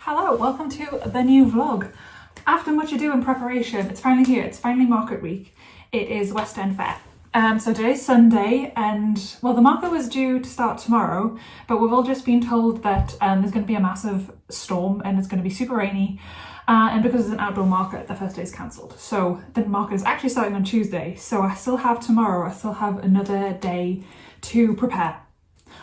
Hello, welcome to the new vlog. After much ado in preparation, it's finally here. It's finally market week. It is West End Fair. So today's Sunday and, well, the market was due to start tomorrow, but we've all just been told that there's going to be a massive storm and it's going to be super rainy. And because it's an outdoor market, the first day is cancelled. So the market is actually starting on Tuesday. So I still have tomorrow, I still have another day to prepare.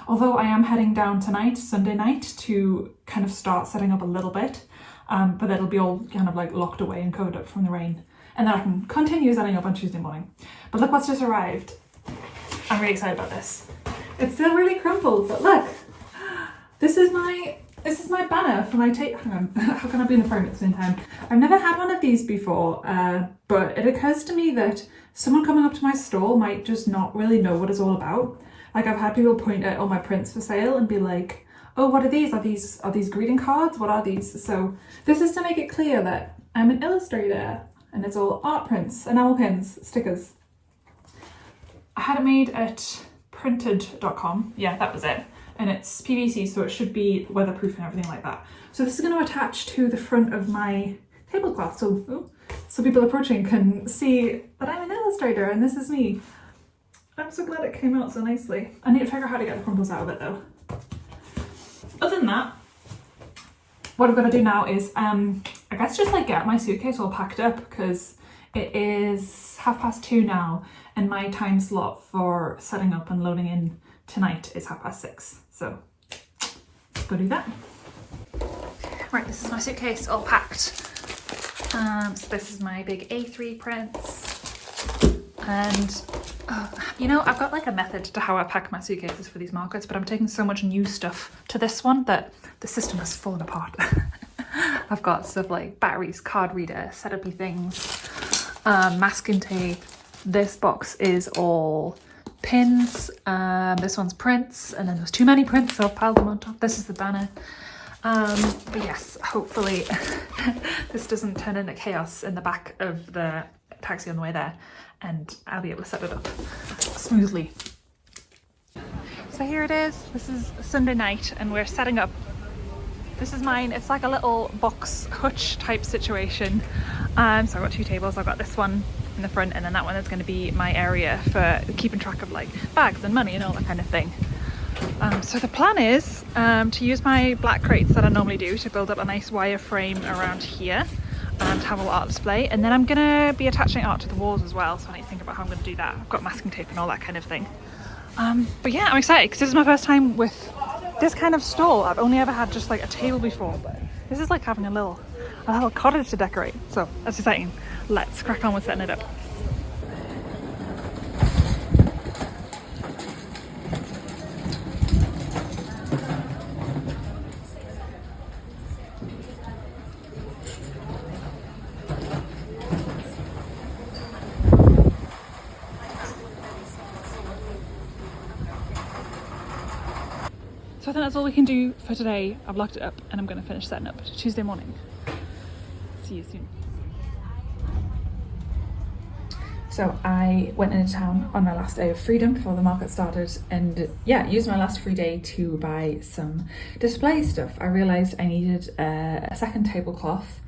Although I am heading down tonight, Sunday night, to kind of start setting up a little bit, but it'll be all kind of like locked away and covered up from the rain. And then I can continue setting up on Tuesday morning. But look what's just arrived. I'm really excited about this. It's still really crumpled, but look, this is my banner for my tape. Hang on, how can I be in the frame at the same time? I've never had one of these before, but it occurs to me that someone coming up to my stall might just not really know what it's all about. Like, I've had people point out all my prints for sale and be like, oh, what are these? Are these greeting cards? What are these? So this is to make it clear that I'm an illustrator and it's all art prints, enamel pins, stickers. I had it made at printed.com. Yeah, that was it. And it's PVC, so it should be weatherproof and everything like that. So this is going to attach to the front of my tablecloth. So people approaching can see that I'm an illustrator and this is me. I'm so glad it came out so nicely. I need to figure out how to get the crumbles out of it though. Other than that, what I'm gonna do now is, I guess just like get my suitcase all packed up because it is 2:30 now and my time slot for setting up and loading in tonight is 6:30. So let's go do that. Right, this is my suitcase all packed. So this is my big A3 prints. And you know, I've got like a method to how I pack my suitcases for these markets, but I'm taking so much new stuff to this one that the system has fallen apart. I've got stuff like batteries, card reader, setup-y things, masking tape. This box is all pins. This one's prints, and then there's too many prints, so I've piled them on top. This is the banner. But yes, hopefully this doesn't turn into chaos in the back of the taxi on the way there, and I'll be able to set it up smoothly. So here it is. This is Sunday night and we're setting up. This is mine. It's like a little box hutch type situation. So I've got two tables. I've got this one in the front and then that one is going to be my area for keeping track of like bags and money and all that kind of thing. So the plan is to use my black crates that I normally do to build up a nice wireframe around here and have a little art display, and then I'm gonna be attaching art to the walls as well, so I need to think about how I'm gonna do that. I've got masking tape and all that kind of thing. But yeah, I'm excited because this is my first time with this kind of stall. I've only ever had just like a table before, but this is like having a little cottage to decorate, so that's exciting. Let's crack on with setting it up. So I think that's all we can do for today. I've locked it up and I'm going to finish setting up Tuesday morning. See you soon. So I went into town on my last day of freedom before the market started and yeah, used my last free day to buy some display stuff. I realised I needed a second tablecloth.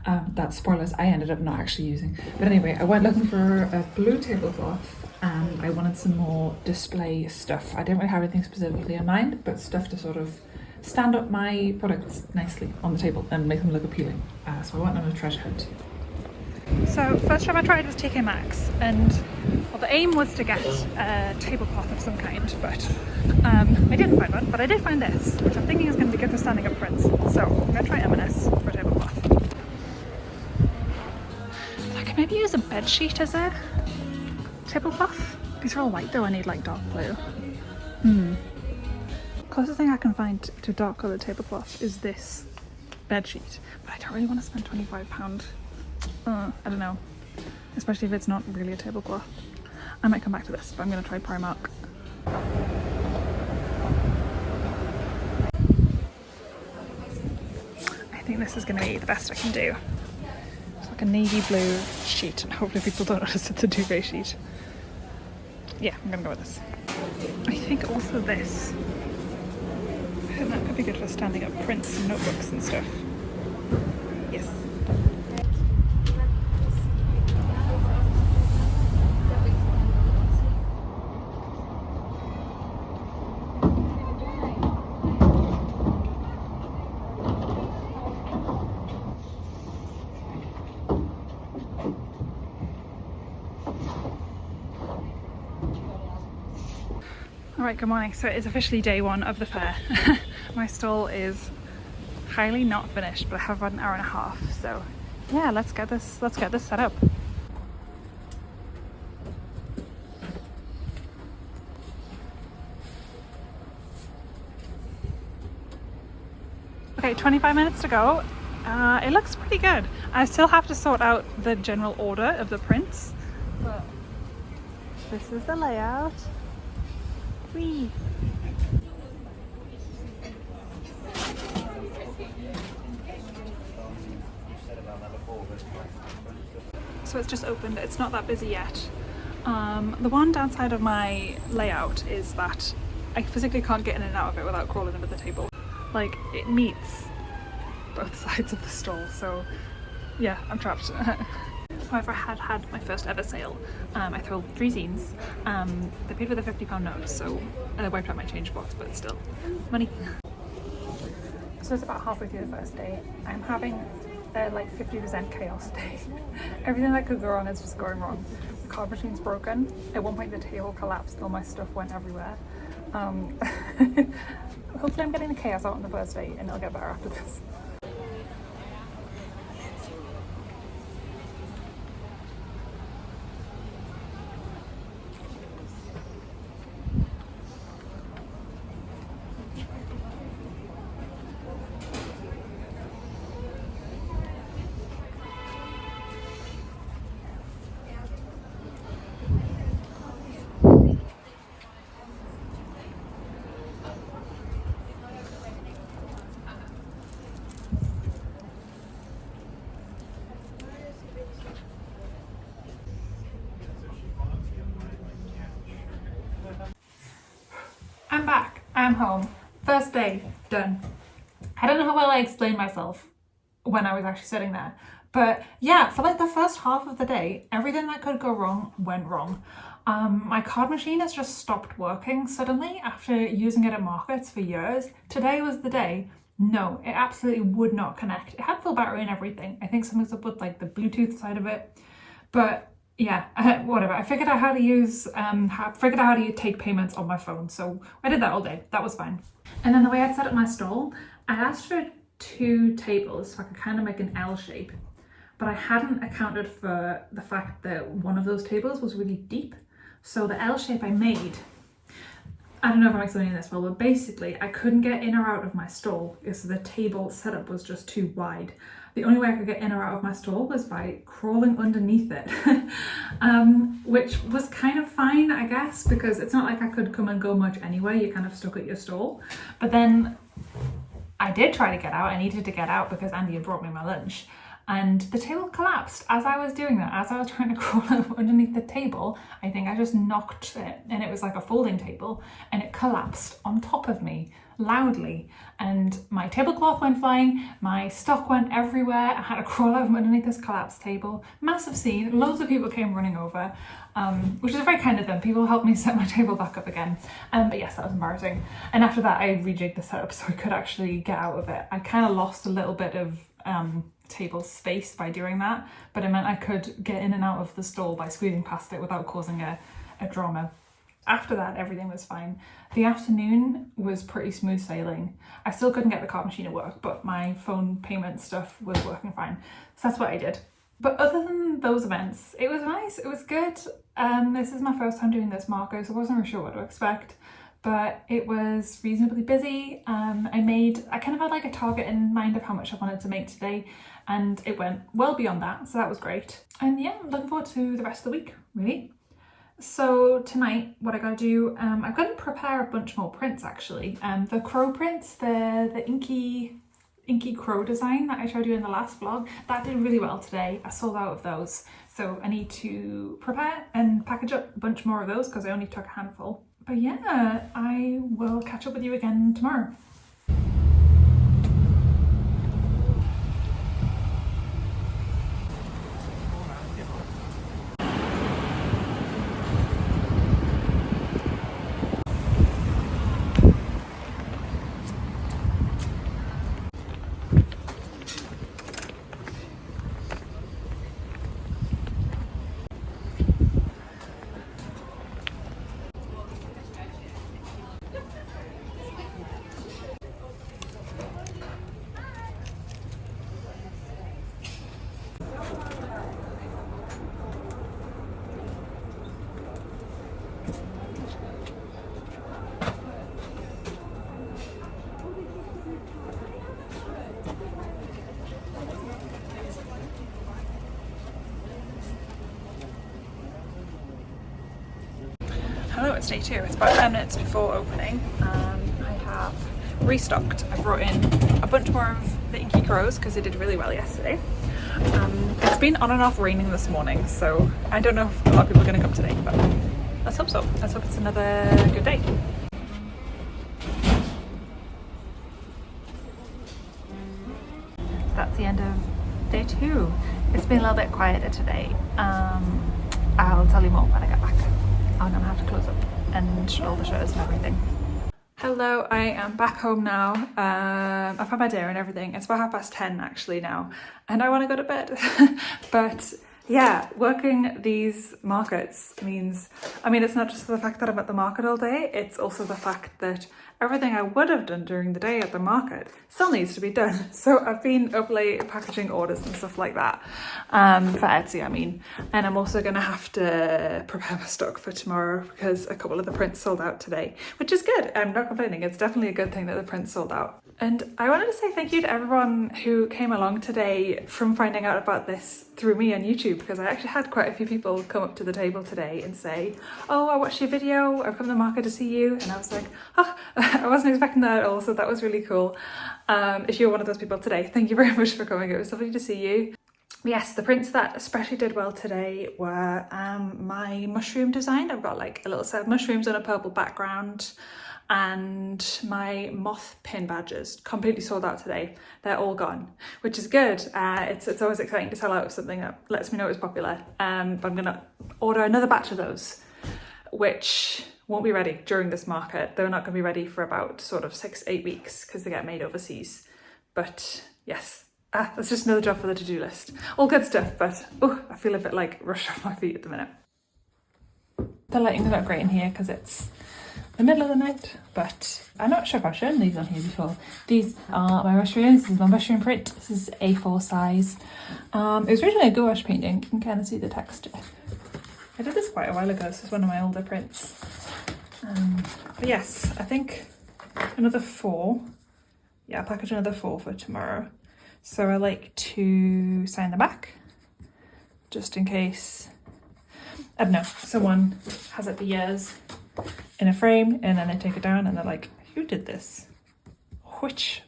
That, spoilers, I ended up not actually using. But anyway, I went looking for a blue tablecloth and I wanted some more display stuff. I didn't really have anything specifically in mind, but stuff to sort of stand up my products nicely on the table and make them look appealing. So I went on a treasure hunt. So first time I tried was TK Maxx, and well, the aim was to get a tablecloth of some kind, but I didn't find one, but I did find this, which I'm thinking is going to be good for standing up prints. So I'm going to try M&S for a tablecloth. I could maybe use a bed sheet as a tablecloth. These are all white though, I need like dark blue. Closest thing I can find to dark coloured tablecloth is this bed sheet, but I don't really want to spend £25. I don't know, especially if it's not really a tablecloth. I might come back to this, but I'm going to try Primark. I think this is going to be the best I can do. It's like a navy blue sheet, and hopefully people don't notice it's a duvet sheet. Yeah, I'm going to go with this. I think also this. I think that could be good for standing up prints and notebooks and stuff. Yes. Alright, good morning. So it is officially day one of the fair. My stall is highly not finished, but I have about an hour and a half. So yeah, let's get this set up. Okay, 25 minutes to go. It looks pretty good. I still have to sort out the general order of the prints, but this is the layout. Whee! So it's just opened, it's not that busy yet. The one downside of my layout is that I physically can't get in and out of it without crawling under the table. Like, it meets both sides of the stall, so yeah, I'm trapped. However, I had my first ever sale. I sold 3 zines. They paid with a £50 note, so I wiped out my change box, but still, money. So it's about halfway through the first day. I'm having a like 50% chaos day. Everything that could go wrong is just going wrong. The card machine's broken. At one point the table collapsed, all my stuff went everywhere. Hopefully I'm getting the chaos out on the first day and it'll get better after this. I'm back. I'm home. First day, done. I don't know how well I explained myself when I was actually sitting there, but yeah, for like the first half of the day, everything that could go wrong went wrong. My card machine has just stopped working suddenly after using it at markets for years. Today was the day. No, it absolutely would not connect. It had full battery and everything. I think something's up with like the Bluetooth side of it, but yeah, whatever. I figured out how to use, figured out how to take payments on my phone, so I did that all day. That was fine. And then the way I'd set up my stall, I asked for 2 tables so I could kind of make an L shape, but I hadn't accounted for the fact that one of those tables was really deep. So the L shape I made, I don't know if I'm explaining this well, but basically I couldn't get in or out of my stall because the table setup was just too wide. The only way I could get in or out of my stall was by crawling underneath it, which was kind of fine, I guess, because it's not like I could come and go much anyway. You're kind of stuck at your stall. But then I did try to get out. I needed to get out because Andy had brought me my lunch. And the table collapsed as I was doing that. As I was trying to crawl underneath the table, I think I just knocked it, and it was like a folding table, and it collapsed on top of me loudly, and my tablecloth went flying, my stock went everywhere. I had to crawl out from underneath this collapsed table. Massive scene. Loads of people came running over, which is very kind of them. People helped me set my table back up again. But yes, that was embarrassing. And after that, I rejigged the setup so I could actually get out of it. I kind of lost a little bit of table space by doing that, but it meant I could get in and out of the stall by squeezing past it without causing a drama. After that, everything was fine. The afternoon was pretty smooth sailing. I still couldn't get the card machine to work, but my phone payment stuff was working fine. So that's what I did. But other than those events, it was nice, it was good. This is my first time doing this marker, so I wasn't really sure what to expect, but it was reasonably busy. I kind of had like a target in mind of how much I wanted to make today, and it went well beyond that, so that was great. And yeah, I'm looking forward to the rest of the week, really. So tonight, what I gotta do, I'm gonna prepare a bunch more prints actually. The crow prints, the inky crow design that I showed you in the last vlog, that did really well today. I sold out of those, so I need to prepare and package up a bunch more of those because I only took a handful. But yeah, I will catch up with you again tomorrow. it's day 2. It's about 10 minutes before opening. I have restocked. I brought in a bunch more of the Inky Crows because it did really well yesterday. It's been on and off raining this morning, so I don't know if a lot of people are going to come today, but let's hope so. Let's hope it's another good day. So that's the end of day 2. It's been a little bit quieter today. I'll tell you more when I get back. I'm gonna have to close up and shut all the shutters and everything. Hello, I am back home now. I've had my dinner and everything. It's about 10:30 actually now, and I want to go to bed. But yeah, working these markets means, I mean, it's not just the fact that I'm at the market all day, it's also the fact that everything I would have done during the day at the market still needs to be done. So I've been up late packaging orders and stuff like that, for Etsy, I mean. And I'm also going to have to prepare my stock for tomorrow because a couple of the prints sold out today, which is good. I'm not complaining. It's definitely a good thing that the prints sold out. And I wanted to say thank you to everyone who came along today from finding out about this through me on YouTube, because I actually had quite a few people come up to the table today and say, oh, I watched your video, I've come to the market to see you. And I was like, oh, I wasn't expecting that at all, so that was really cool. If you're one of those people today, thank you very much for coming. It was lovely to see you. Yes, the prints that especially did well today were my mushroom design. I've got like a little set of mushrooms on a purple background, and my moth pin badges completely sold out today. They're all gone, which is good. It's always exciting to sell out of something that lets me know it's popular. But I'm gonna order another batch of those, which won't be ready during this market. They're not gonna be ready for about sort of 6-8 weeks because they get made overseas. But yes, that's just another job for the to-do list. All good stuff, but I feel a bit like rushed off my feet at the minute. The lighting's not great in here because it's the middle of the night, but I'm not sure if I've shown these on here before. These are my mushrooms. This is my mushroom print. This is A4 size. It was originally a gouache painting. You can kind of see the texture. I did this quite a while ago. This is one of my older prints. But yes, I think another 4. Yeah, I'll package another 4 for tomorrow. So I like to sign the back, just in case, I don't know, someone has it for years in a frame and then they take it down and they're like, who did this? Which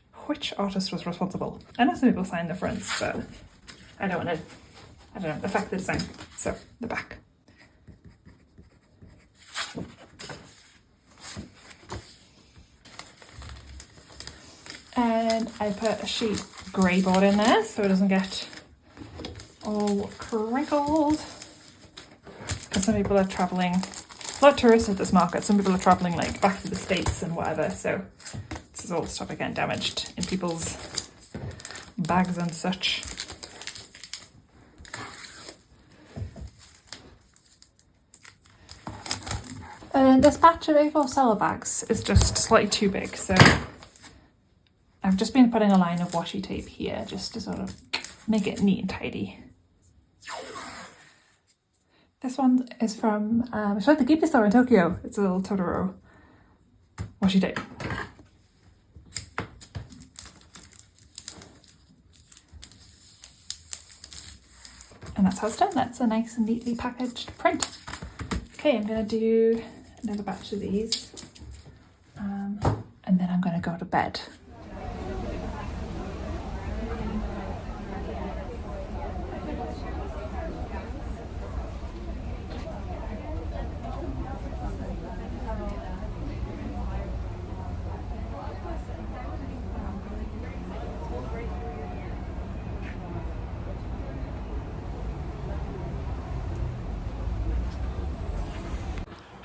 artist was responsible? I know some people sign the fronts, but I don't want to, I don't know, affect the design. So the back. And I put a sheet grey board in there so it doesn't get all crinkled. Because some people are travelling, a lot of tourists at this market, some people are travelling like back to the States and whatever, so this is all to stop it getting damaged in people's bags and such. And this batch of A4 cellar bags is just slightly too big, so I've just been putting a line of washi tape here just to sort of make it neat and tidy. This one is from, it's like the Ghibli store in Tokyo. It's a little Totoro washi tape. And that's how it's done. That's a nice and neatly packaged print. Okay, I'm gonna do another batch of these. And then I'm gonna go to bed.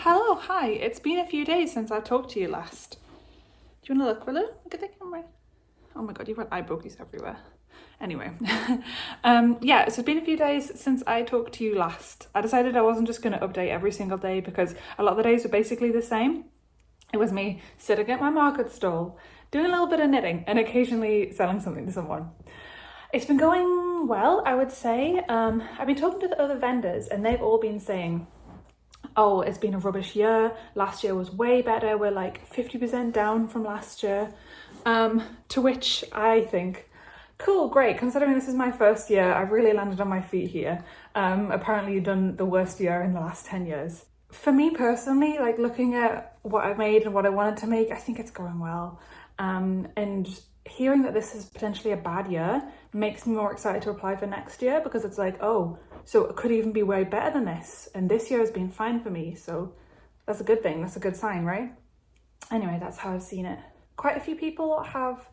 Hello, hi, it's been a few days since I talked to you last. Do you want to look, Willow? Look at the camera. Oh my god, you've got eye bogies everywhere. Anyway, yeah, so it's been a few days since I talked to you last. I decided I wasn't just going to update every single day because a lot of the days were basically the same. It was me sitting at my market stall, doing a little bit of knitting and occasionally selling something to someone. It's been going well, I would say. I've been talking to the other vendors and they've all been saying, oh, it's been a rubbish year. Last year was way better. We're like 50% down from last year. To which I think, cool, great. Considering this is my first year, I've really landed on my feet here. Apparently you've done the worst year in the last 10 years. For me personally, like looking at what I've made and what I wanted to make, I think it's going well. And hearing that this is potentially a bad year makes me more excited to apply for next year, because it's like, oh, so it could even be way better than this. And this year has been fine for me. So that's a good thing. That's a good sign, right? Anyway, that's how I've seen it. Quite a few people have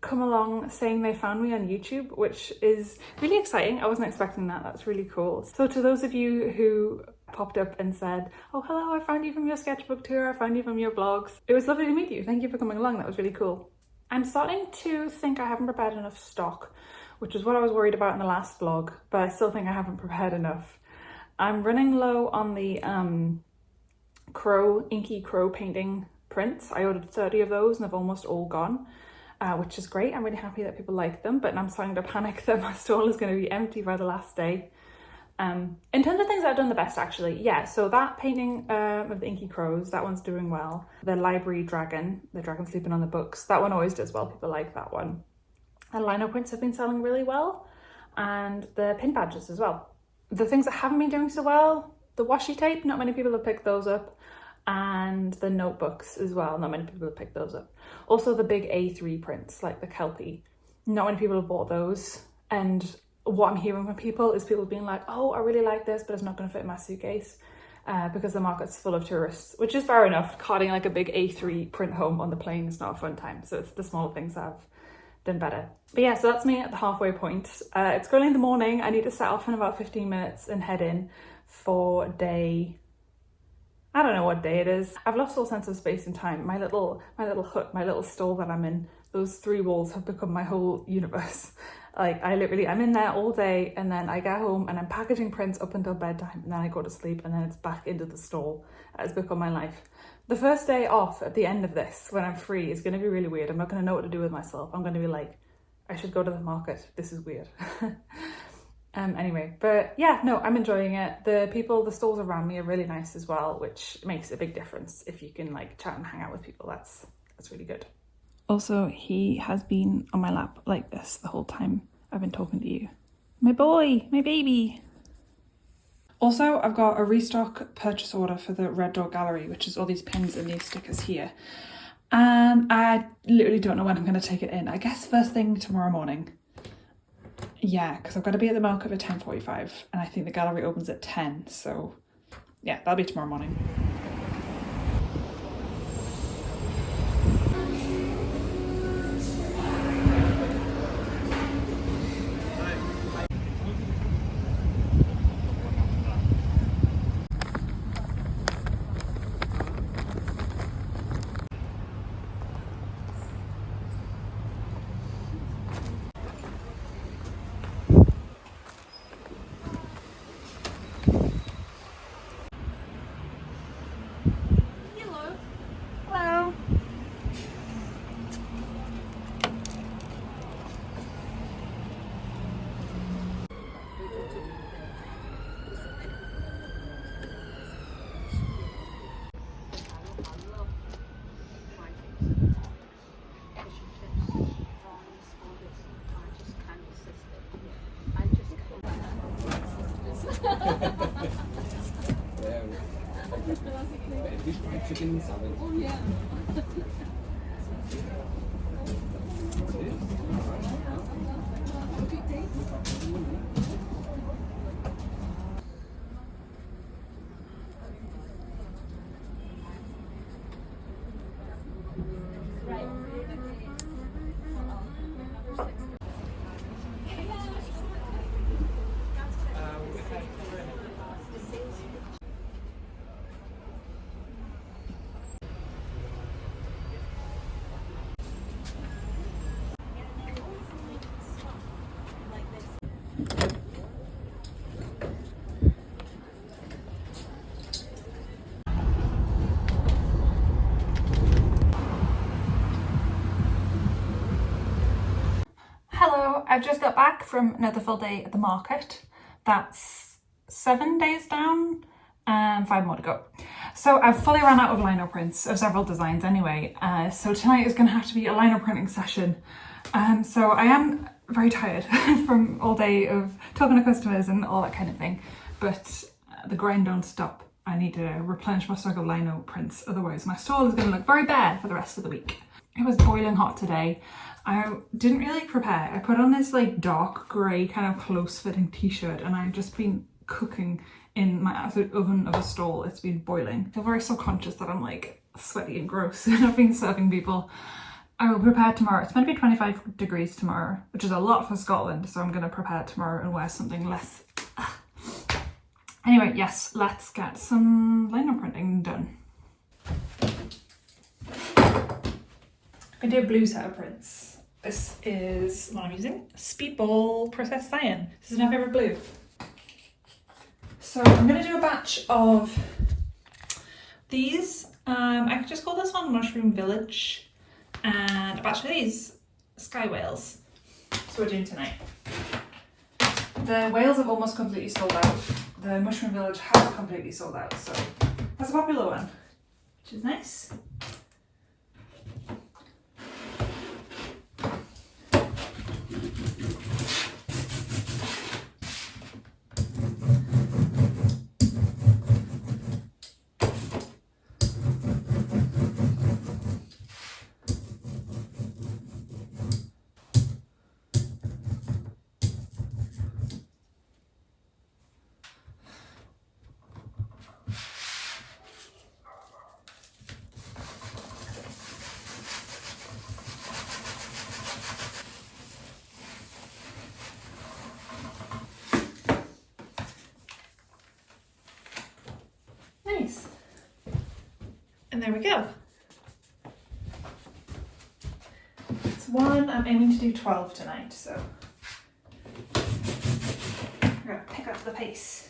come along saying they found me on YouTube, which is really exciting. I wasn't expecting that. That's really cool. So to those of you who popped up and said, oh, hello, I found you from your sketchbook tour, I found you from your vlogs, it was lovely to meet you. Thank you for coming along. That was really cool. I'm starting to think I haven't prepared enough stock, which is what I was worried about in the last vlog, but I still think I haven't prepared enough. I'm running low on the inky crow painting prints. I ordered 30 of those and they've almost all gone, which is great. I'm really happy that people like them, but I'm starting to panic that my stall is going to be empty by the last day. In terms of things that I've done the best, actually, yeah, so that painting of the inky crows, that one's doing well. The library dragon, the dragon sleeping on the books, that one always does well. People like that one. And lino prints have been selling really well, and the pin badges as well. The things that haven't been doing so well, the washi tape, not many people have picked those up, and the notebooks as well, not many people have picked those up. Also the big A3 prints, like the Kelpie, not many people have bought those. And what I'm hearing from people is people being like, oh, I really like this, but it's not going to fit in my suitcase because the market's full of tourists, which is fair enough. Carting like a big A3 print home on the plane is not a fun time. So it's the small things that I've done better. But yeah, so that's me at the halfway point. It's early in the morning. I need to set off in about 15 minutes and head in for day, I don't know what day it is. I've lost all sense of space and time. My little hut, my little stall that I'm in, those 3 walls have become my whole universe. Like I'm in there all day, and then I get home and I'm packaging prints up until bedtime, and then I go to sleep, and then it's back into the stall. That has become my life. The first day off at the end of this, when I'm free, is going to be really weird. I'm not going to know what to do with myself. I'm going to be like, I should go to the market. This is weird. Anyway, but yeah, no, I'm enjoying it. The stalls around me are really nice as well, which makes a big difference. If you can like chat and hang out with people, that's really good. Also, he has been on my lap like this the whole time I've been talking to you. My boy, my baby. Also, I've got a restock purchase order for the Red Door Gallery, which is all these pins and these stickers here. And I literally don't know when I'm going to take it in. I guess first thing tomorrow morning. Yeah, because I've got to be at the market at 10:45, and I think the gallery opens at 10. So yeah, that'll be tomorrow morning. Chicken salad. Oh yeah. Hello, I've just got back from another full day at the market. That's 7 days down and 5 more to go. So I've fully run out of lino prints of several designs anyway. So tonight is going to have to be a lino printing session. So I am very tired from all day of talking to customers and all that kind of thing, but the grind don't stop. I need to replenish my stock of lino prints, otherwise my stall is going to look very bad for the rest of the week. It was boiling hot today. I didn't really prepare. I put on this like dark grey kind of close fitting t-shirt and I've just been cooking in my absolute oven of a stall. It's been boiling. I feel very self-conscious that I'm like sweaty and gross and I've been serving people. I will prepare tomorrow. It's meant to be 25 degrees tomorrow, which is a lot for Scotland, so I'm going to prepare tomorrow and wear something less. Anyway, yes, let's get some lino printing done. I do a blue set of prints. This is what I'm using, Speedball Processed Cyan. This is my favourite blue. So I'm going to do a batch of these. I could just call this one Mushroom Village, and a batch of these, Sky Whales. So we're doing tonight. The whales have almost completely sold out. The Mushroom Village has completely sold out, so that's a popular one, which is nice. Nice. And there we go. It's one. I'm aiming to do 12 tonight, so I'm gonna pick up the pace.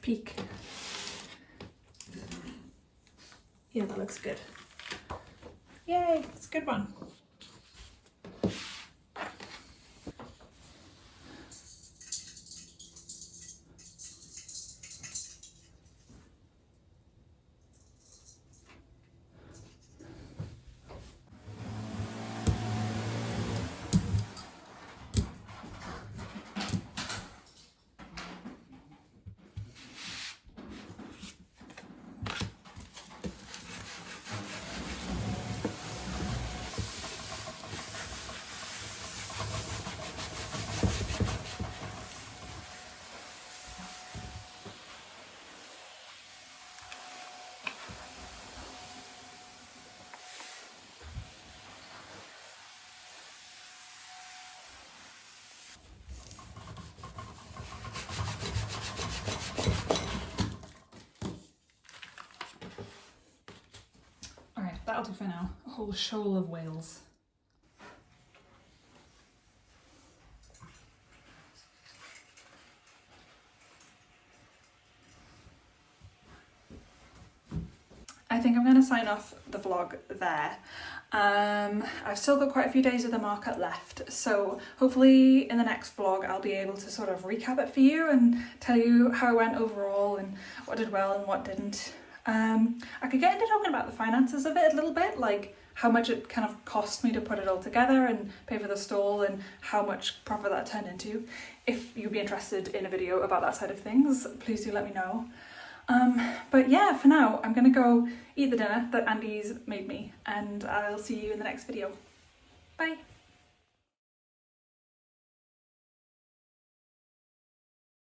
Peek. Yeah, that looks good. Yay, it's a good one. That'll do for now. A whole shoal of whales. I think I'm going to sign off the vlog there. I've still got quite a few days of the market left, so hopefully in the next vlog I'll be able to sort of recap it for you and tell you how it went overall and what did well and what didn't. I could get into talking about the finances of it a little bit, like how much it kind of cost me to put it all together and pay for the stall and how much profit that turned into. If you'd be interested in a video about that side of things, please do let me know. But yeah, for now, I'm gonna go eat the dinner that Andy's made me and I'll see you in the next video. Bye!